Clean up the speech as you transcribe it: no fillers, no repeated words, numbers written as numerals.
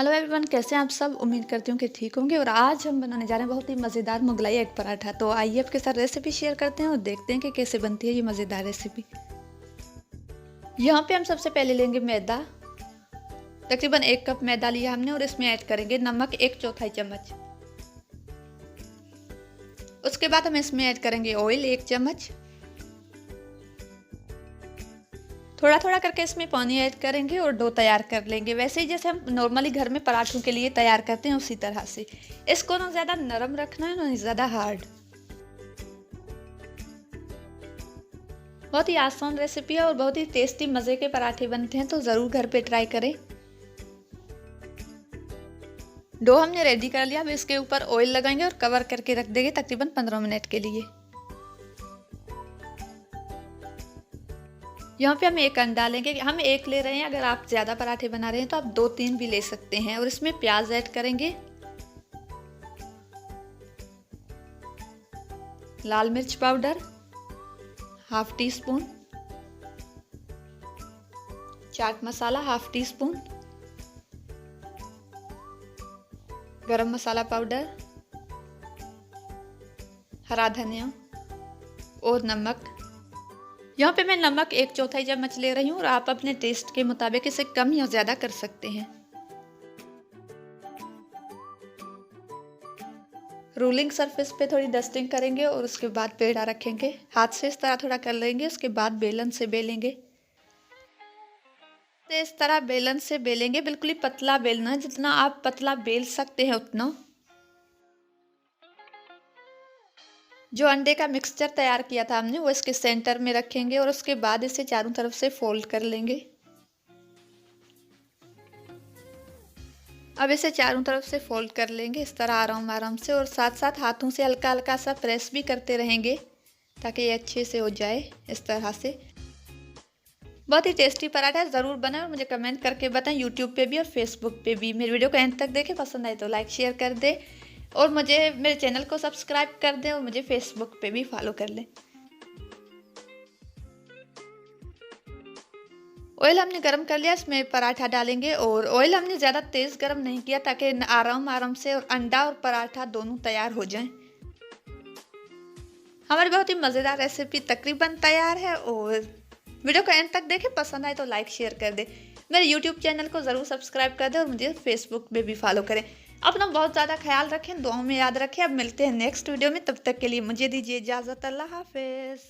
Hello everyone, कैसे हैं आप सब। उम्मीद करती हूँ कि ठीक होंगे। और आज हम बनाने जा रहे हैं बहुत ही मज़ेदार मुगलाई एग पराठा। तो आइए आपके साथ रेसिपी शेयर करते हैं और देखते हैं कि कैसे बनती है ये मज़ेदार रेसिपी। यहाँ पे हम सबसे पहले लेंगे मैदा। तकरीबन 1 कप मैदा लिया हमने और इसमें ऐड करेंगे नमक 1/4 चम्मच। उसके बाद हम इसमें ऐड करेंगे ऑयल 1 चम्मच। थोड़ा थोड़ा करके इसमें पानी ऐड करेंगे और डो तैयार कर लेंगे, वैसे ही जैसे हम नॉर्मली घर में पराठों के लिए तैयार करते हैं उसी तरह से। इसको ना ज़्यादा नरम रखना है ना ज़्यादा हार्ड। बहुत ही आसान रेसिपी है और बहुत ही टेस्टी मज़े के पराठे बनते हैं, तो ज़रूर घर पे ट्राई करें। डो हमने रेडी कर लिया। अब इसके ऊपर ऑयल लगाएंगे और कवर करके रख देंगे तकरीबन 15 मिनट के लिए। यहाँ पे हम 1 अंडा लेंगे। हम 1 ले रहे हैं, अगर आप ज़्यादा पराठे बना रहे हैं तो आप 2-3 भी ले सकते हैं। और इसमें प्याज ऐड करेंगे, लाल मिर्च powder ½ tea spoon, chaat masala ½ tea spoon, गरम मसाला पाउडर, हरा धनिया और नमक। यहाँ पे मैं नमक 1/4 चम्मच ले रही हूँ और आप अपने टेस्ट के मुताबिक इसे कम या ज़्यादा कर सकते हैं। रोलिंग सरफेस पे थोड़ी डस्टिंग करेंगे और उसके बाद पेड़ा रखेंगे। हाथ से इस तरह थोड़ा कर लेंगे, उसके बाद बेलन से बेलेंगे। तो इस तरह बेलन से बेलेंगे, बिल्कुल ही पतला बेलना है, जितना आप पतला बेल सकते हैं उतना। जो अंडे का मिक्सचर तैयार किया था हमने वो इसके सेंटर में रखेंगे और उसके बाद इसे चारों तरफ से फोल्ड कर लेंगे। अब इसे चारों तरफ से फोल्ड कर लेंगे इस तरह आराम आराम से, और साथ साथ हाथों से हल्का हल्का सा प्रेस भी करते रहेंगे ताकि ये अच्छे से हो जाए इस तरह से। बहुत ही टेस्टी पराठा ज़रूर बनाएं और मुझे कमेंट करके बताएं, यूट्यूब पे भी और फेसबुक पे भी। मेरे वीडियो को एंड तक देखें, पसंद आए तो लाइक शेयर कर दें और मुझे मेरे चैनल को सब्सक्राइब कर दें और मुझे फेसबुक पे भी फॉलो कर लें। ऑयल हमने गरम कर लिया, इसमें पराठा डालेंगे। और ऑयल हमने ज़्यादा तेज़ गरम नहीं किया ताकि आराम आराम से और अंडा और पराठा दोनों तैयार हो जाएं। हमारी बहुत ही मज़ेदार रेसिपी तकरीबन तैयार है। और वीडियो को एंड तक देखें, पसंद आए तो लाइक शेयर कर दें। मेरे यूट्यूब चैनल को ज़रूर सब्सक्राइब कर दें और मुझे फेसबुक पे भी फॉलो करें। अपना बहुत ज़्यादा ख्याल रखें, दुआओं में याद रखें। अब मिलते हैं नेक्स्ट वीडियो में, तब तक के लिए मुझे दीजिए इजाज़त। अल्लाह हाफिज़।